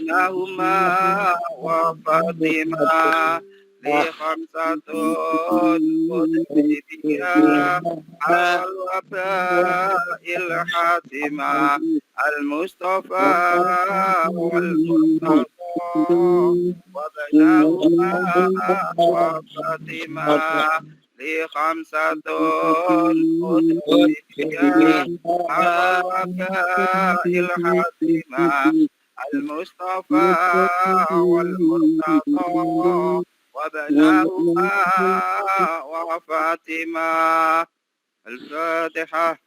وبينهما وفاطمة لخمسة مدركية على الوفاء الحاتمة المصطفى والمرتضى وبينهما وفاطمة لخمسة مدركية على الوفاء الحاتمة المصطفى والمرتضى وبناهما وفاطمة. الفاتحة.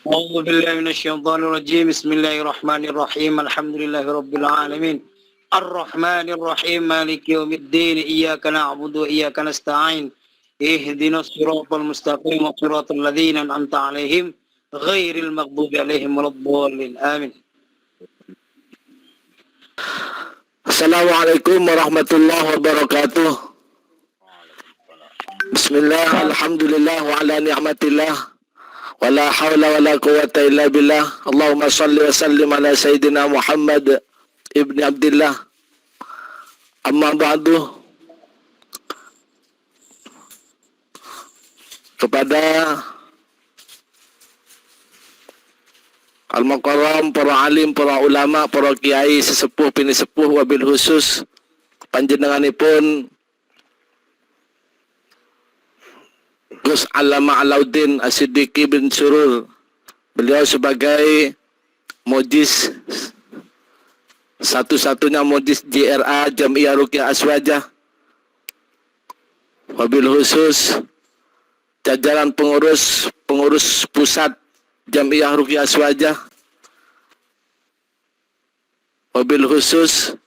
أعوذ بالله من الشيطان الرجيم. بسم الله الرحمن الرحيم. الحمد لله رب العالمين الرحمن الرحيم مالك يوم الدين. إياك نعبد وإياك نستعين. اهدنا الصراط المستقيم صراط الذين أنعمت عليهم غير المغضوب عليهم ولا الضالين. آمين. Assalamualaikum warahmatullahi wabarakatuh. Bismillah, alhamdulillah, wa ala ni'matillah, wa la hawla wa la quwata illa billah. Allahumma salli wa sallim ala Sayyidina Muhammad ibni Abdillah. Amma ba'du. Kepada Al-Mukarram, para alim, para ulama, para kiai, sesepuh, bini sepuh, wabil khusus panjenenganipun Gus Allama Alauddin As-Siddiqi bin Surur. Beliau sebagai mujis, satu-satunya mujis JRA Jam'iyah Ruqyah Aswajah, wabil khusus jajaran pengurus pusat Jam'iyah Ruqyah Aswajah, wabil khusus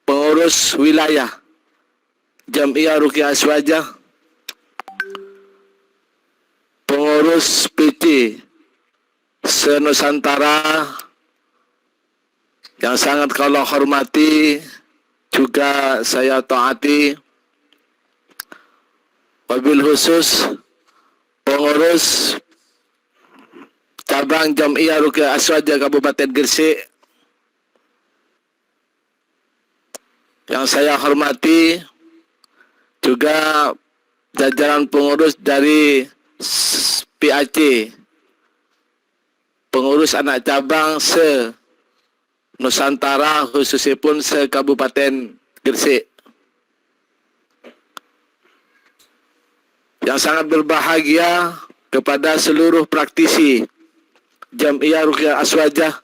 pengurus wilayah Jam'iyah Ruqyah Aswajah, pengurus PT se-Nusantara yang sangat kalau hormati juga saya taati, wabil khusus pengurus cabang Jam'iyah Ruqyah Aswajah Kabupaten Gresik yang saya hormati, juga jajaran pengurus dari PAC, pengurus anak cabang se-Nusantara khususnya pun se-Kabupaten Gresik. Yang sangat berbahagia kepada seluruh praktisi Jam'iyah Ruqyah Aswajah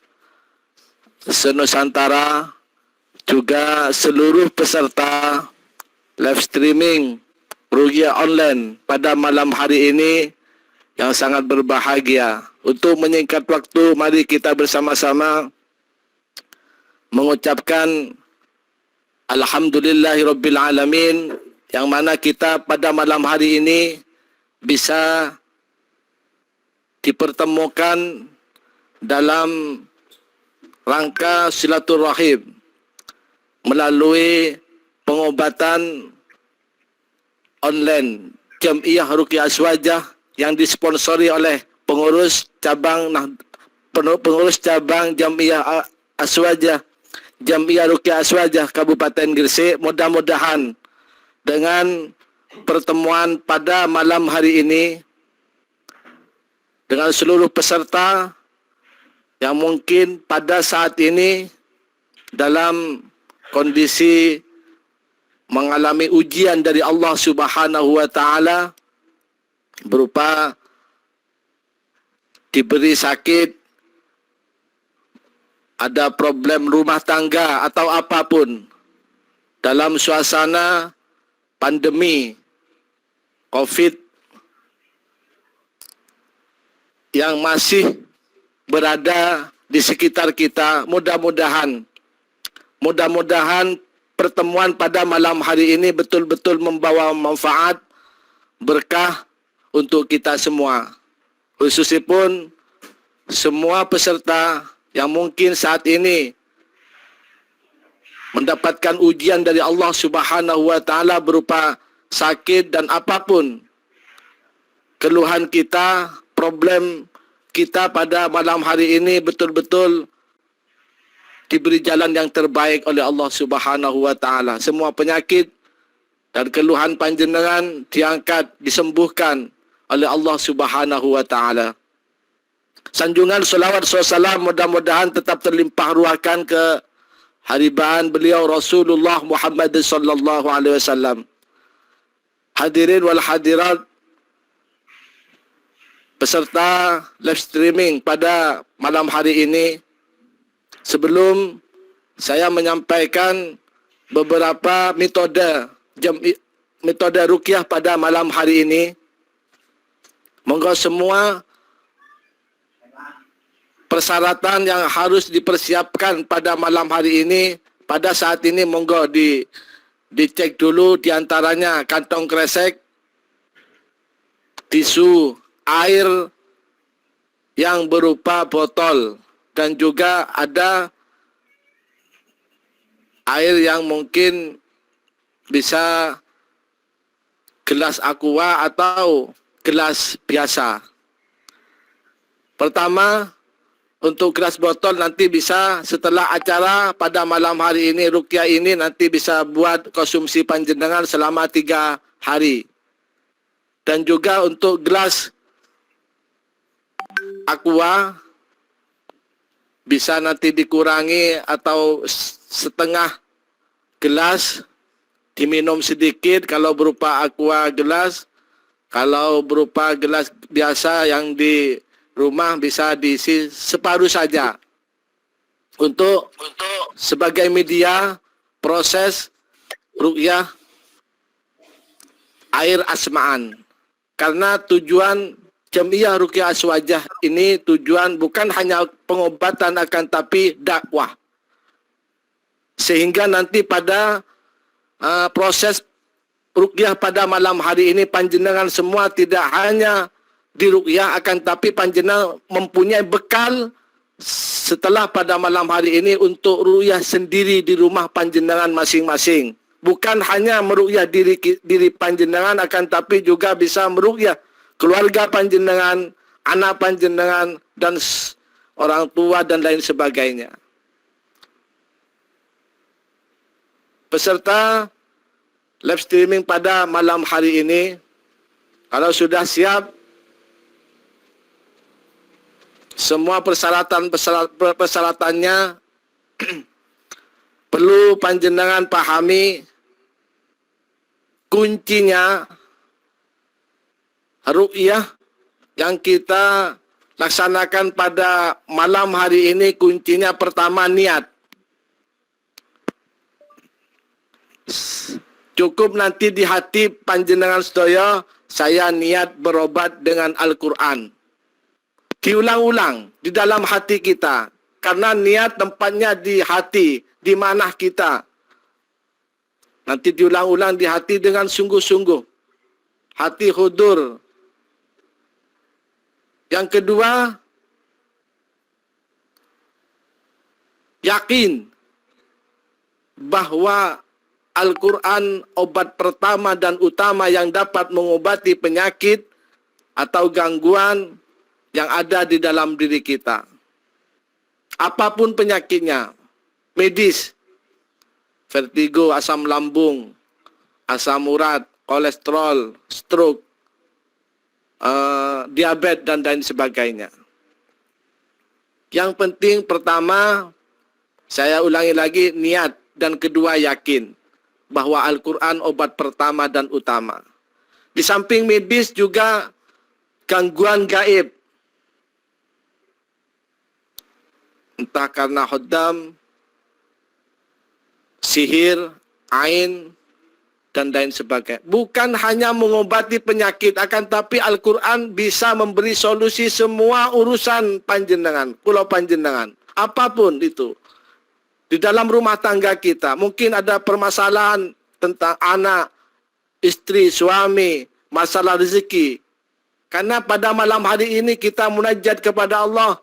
se-Nusantara, juga seluruh peserta live streaming Ruqyah online pada malam hari ini yang sangat berbahagia. Untuk menyingkat waktu, mari kita bersama-sama mengucapkan Alhamdulillahirabbil alamin, yang mana kita pada malam hari ini bisa dipertemukan dalam rangka silaturahim melalui pengobatan online Jam'iyah Ruqyah Aswajah yang disponsori oleh pengurus cabang Jam'iyah Aswajah, Jam'iyah Ruqyah Aswajah Kabupaten Gresik. Mudah-mudahan dengan pertemuan pada malam hari ini dengan seluruh peserta yang mungkin pada saat ini dalam kondisi mengalami ujian dari Allah Subhanahu wa taala berupa diberi sakit, ada problem rumah tangga atau apapun, dalam suasana pandemi COVID yang masih berada di sekitar kita, mudah-mudahan pertemuan pada malam hari ini betul-betul membawa manfaat, berkah untuk kita semua. Khususnya pun semua peserta yang mungkin saat ini mendapatkan ujian dari Allah Subhanahu wa taala berupa sakit dan apapun keluhan kita, problem kita pada malam hari ini, betul-betul diberi jalan yang terbaik oleh Allah Subhanahu wa taala. Semua penyakit dan keluhan panjenengan diangkat, disembuhkan oleh Allah Subhanahu wa taala. Sanjungan selawat salam mudah-mudahan tetap terlimpah ruahkan ke haribaan beliau Rasulullah Muhammad sallallahu alaihi wasallam. Hadirin wal hadirat, peserta live streaming pada malam hari ini, sebelum saya menyampaikan beberapa metode ruqyah pada malam hari ini, monggo semua persyaratan yang harus dipersiapkan pada malam hari ini, pada saat ini monggo dicek dulu, diantaranya kantong kresek, tisu, air yang berupa botol, dan juga ada air yang mungkin bisa gelas aqua atau gelas biasa. Pertama, untuk gelas botol nanti bisa setelah acara pada malam hari ini, ruqyah ini nanti bisa buat konsumsi panjenengan selama 3 hari. Dan juga untuk gelas aqua bisa nanti dikurangi atau setengah gelas diminum sedikit kalau berupa aqua gelas. Kalau berupa gelas biasa yang di rumah bisa diisi separuh saja untuk sebagai media proses ruqyah air asma'an. Karena tujuan Jamiah Ruqyah Aswajah ini tujuan bukan hanya pengobatan akan tapi dakwah. Sehingga nanti pada proses ruqyah pada malam hari ini panjenengan semua tidak hanya diruqyah akan tapi panjenengan mempunyai bekal setelah pada malam hari ini untuk ruqyah sendiri di rumah panjenengan masing-masing. Bukan hanya meruqyah diri panjenengan akan tapi juga bisa meruqyah keluarga panjenengan, anak panjenengan, dan orang tua dan lain sebagainya. Peserta live streaming pada malam hari ini, kalau sudah siap, semua persyaratannya perlu panjenengan pahami. Kuncinya ruqyah yang kita laksanakan pada malam hari ini, kuncinya pertama niat. Cukup nanti di hati panjenengan sedaya, saya niat berobat dengan Al-Quran. Diulang-ulang di dalam hati kita. Karena niat tempatnya di hati, di manah kita. Nanti diulang-ulang di hati dengan sungguh-sungguh. Hati hudur. Yang kedua, yakin bahwa Al-Quran obat pertama dan utama yang dapat mengobati penyakit atau gangguan yang ada di dalam diri kita. Apapun penyakitnya, medis, vertigo, asam lambung, asam urat, kolesterol, stroke, diabetes, dan lain sebagainya. Yang penting pertama, saya ulangi lagi, niat, dan kedua yakin bahwa Al-Quran obat pertama dan utama. Di samping medis juga gangguan gaib. Entah karena hodam, sihir, ain, dan lain sebagainya. Bukan hanya mengobati penyakit, akan tapi Al-Quran bisa memberi solusi semua urusan panjenengan, pulau panjenengan. Apapun itu. Di dalam rumah tangga kita, mungkin ada permasalahan tentang anak, istri, suami, masalah rezeki. Karena pada malam hari ini kita munajat kepada Allah,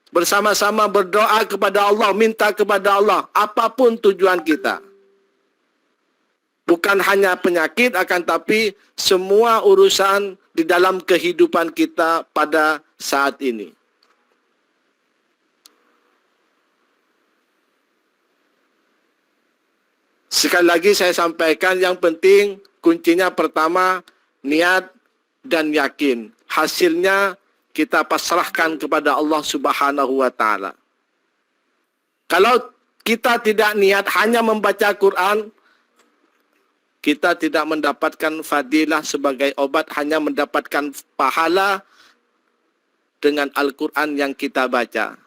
bersama-sama berdoa kepada Allah, minta kepada Allah, apapun tujuan kita. Bukan hanya penyakit, akan tapi semua urusan di dalam kehidupan kita pada saat ini. Sekali lagi saya sampaikan, yang penting kuncinya pertama niat dan yakin. Hasilnya kita pasrahkan kepada Allah Subhanahu wa taala. Kalau kita tidak niat hanya membaca Quran, kita tidak mendapatkan fadilah sebagai obat, hanya mendapatkan pahala dengan Al-Quran yang kita baca.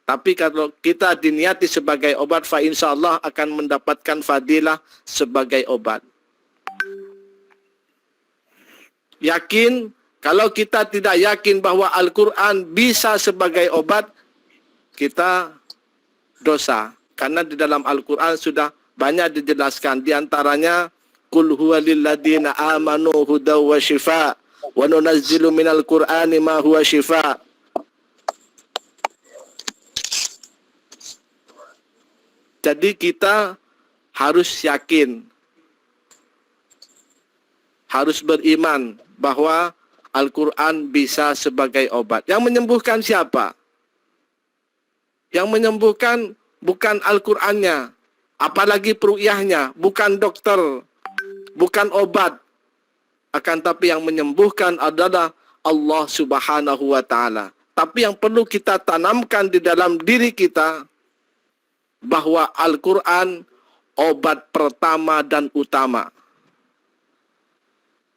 Tapi kalau kita diniati sebagai obat, fa insyaallah akan mendapatkan fadilah sebagai obat. Yakin, kalau kita tidak yakin bahwa Al-Quran bisa sebagai obat, kita dosa. Karena di dalam Al-Quran sudah banyak dijelaskan. Di antaranya, Qul huwa lilladina amanu hudaw wa shifa wa nunazzilu minal Qur'ani ma huwa shifa. Jadi kita harus yakin, harus beriman bahwa Al-Quran bisa sebagai obat. Yang menyembuhkan siapa? Yang menyembuhkan bukan Al-Qur'annya, apalagi peruqyahnya, bukan dokter, bukan obat. Akan tapi yang menyembuhkan adalah Allah Subhanahu wa taala. Tapi yang perlu kita tanamkan di dalam diri kita bahwa Al-Quran obat pertama dan utama.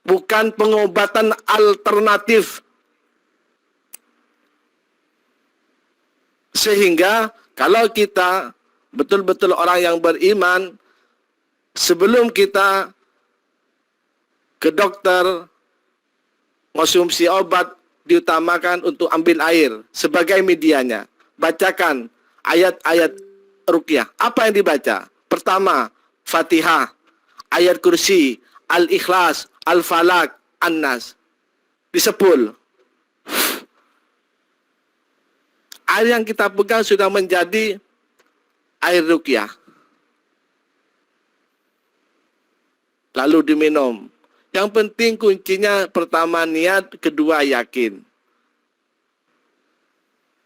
Bukan pengobatan alternatif. Sehingga kalau kita betul-betul orang yang beriman, sebelum kita ke dokter konsumsi obat, diutamakan untuk ambil air sebagai medianya. Bacakan ayat-ayat ruqyah. Apa yang dibaca? Pertama, Fatihah, ayat kursi, Al-Ikhlas, Al-Falak, An-Nas. Disepul. Air yang kita pegang sudah menjadi air ruqyah. Lalu diminum. Yang penting kuncinya pertama niat, kedua yakin.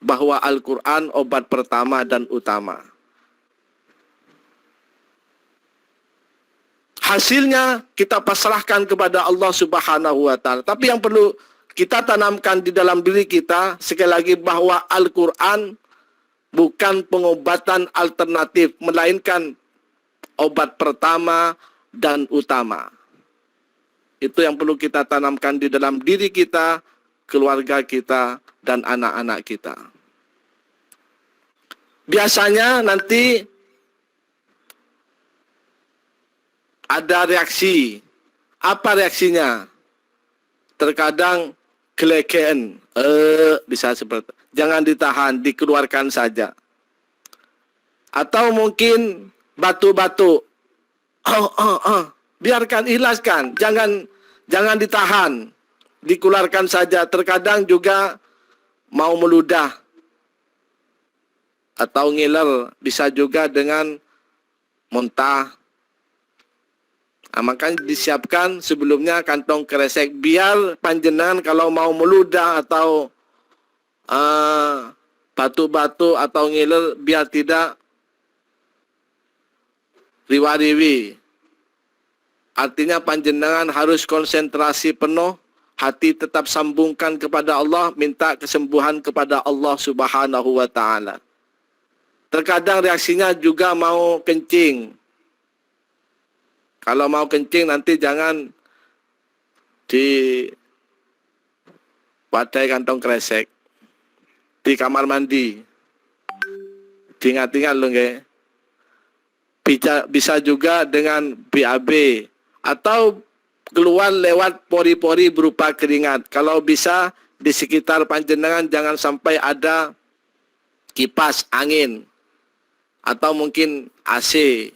Bahwa Al-Quran obat pertama dan utama. Hasilnya kita pasrahkan kepada Allah Subhanahu wa taala. Tapi yang perlu kita tanamkan di dalam diri kita sekali lagi bahwa Al-Quran bukan pengobatan alternatif, melainkan obat pertama dan utama. Itu yang perlu kita tanamkan di dalam diri kita, keluarga kita, dan anak-anak kita. Biasanya nanti ada reaksi. Apa reaksinya? Terkadang kelekeen, bisa seperti, jangan ditahan, dikeluarkan saja. Atau mungkin batu-batu, biarkan, ikhlaskan, jangan ditahan, dikeluarkan saja. Terkadang juga mau meludah atau ngiler, bisa juga dengan muntah. Nah, makanya disiapkan sebelumnya kantong kresek, biar panjenengan kalau mau meludah atau batu-batu atau ngiler, biar tidak riwa-riwi. Artinya panjenengan harus konsentrasi penuh, hati tetap sambungkan kepada Allah, minta kesembuhan kepada Allah Subhanahu wa taala. Terkadang reaksinya juga mau kencing. Kalau mau kencing nanti jangan di wadai kantong kresek, di kamar mandi. Diingat-ingat loh nggih. Bisa juga dengan BAB atau keluar lewat pori-pori berupa keringat. Kalau bisa di sekitar panjenengan jangan sampai ada kipas angin atau mungkin AC.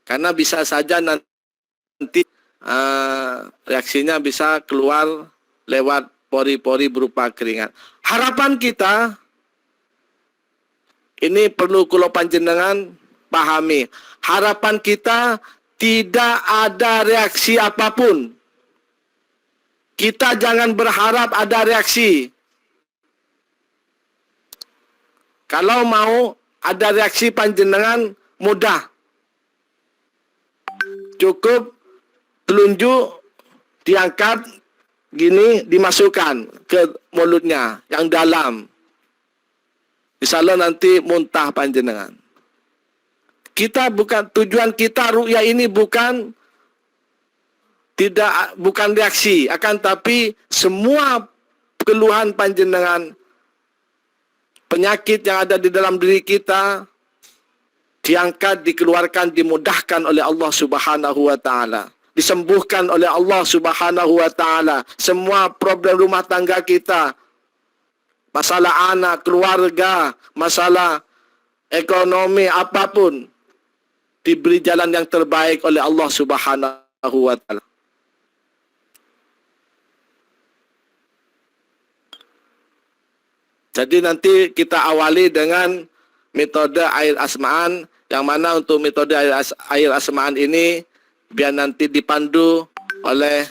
Karena bisa saja nanti reaksinya bisa keluar lewat pori-pori berupa keringat. Harapan kita, ini perlu kula panjenengan pahami. Harapan kita tidak ada reaksi apapun. Kita jangan berharap ada reaksi. Kalau mau ada reaksi panjenengan mudah. cukup telunjuk diangkat gini, dimasukkan ke mulutnya yang dalam. Insyaallah nanti muntah panjenengan. Kita bukan, tujuan kita ru'yah ini bukan reaksi, akan tapi semua keluhan panjenengan, penyakit yang ada di dalam diri kita diangkat, dikeluarkan, dimudahkan oleh Allah Subhanahu wa taala, disembuhkan oleh Allah Subhanahu wa taala. Semua problem rumah tangga kita, masalah anak, keluarga, masalah ekonomi, apapun, diberi jalan yang terbaik oleh Allah Subhanahu wa taala. Jadi nanti kita awali dengan metode air asma'an, yang mana untuk metode air asma'an ini biar nanti dipandu oleh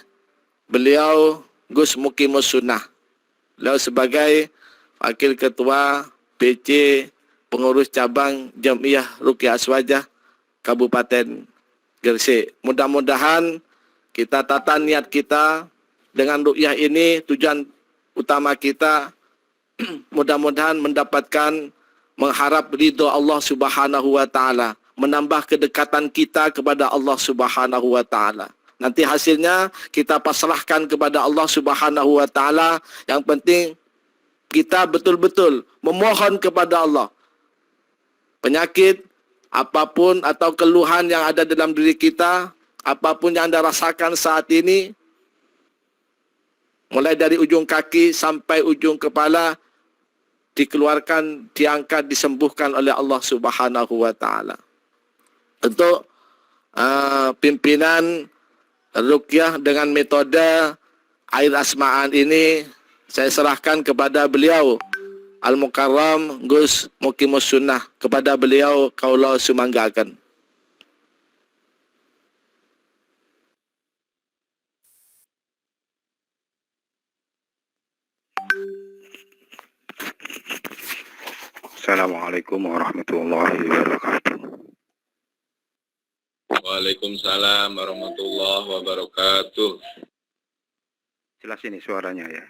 beliau Gus Muqimus Sunnah. Beliau sebagai Wakil Ketua PC Pengurus Cabang Jamiah Ruqyah Aswajah Kabupaten Gresik. Mudah-mudahan kita tata niat kita dengan ruqyah ini, tujuan utama kita mudah-mudahan mendapatkan, mengharap ridho Allah Subhanahu wa taala, menambah kedekatan kita kepada Allah Subhanahu wa taala. Nanti hasilnya kita pasrahkan kepada Allah Subhanahu wa taala. Yang penting kita betul-betul memohon kepada Allah. Penyakit apapun atau keluhan yang ada dalam diri kita, apapun yang Anda rasakan saat ini, mulai dari ujung kaki sampai ujung kepala, dikeluarkan, diangkat, disembuhkan oleh Allah Subhanahu wa taala. Untuk pimpinan ruqyah dengan metode air asma'an ini saya serahkan kepada beliau Al-Mukarram Gus Muqimus Sunnah. Kepada beliau kaula sumanggakan. Assalamualaikum warahmatullahi wabarakatuh. Waalaikumsalam warahmatullahi wabarakatuh. Jelas ini suaranya ya.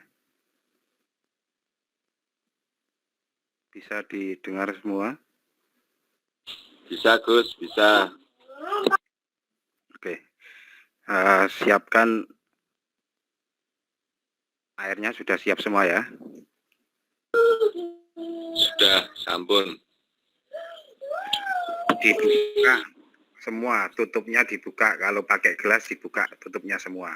Bisa didengar semua? Bisa Gus, bisa. Oke. Siapkan airnya, sudah siap semua ya? Sudah, sampun. Dibuka semua, tutupnya dibuka. Kalau pakai gelas dibuka tutupnya semua.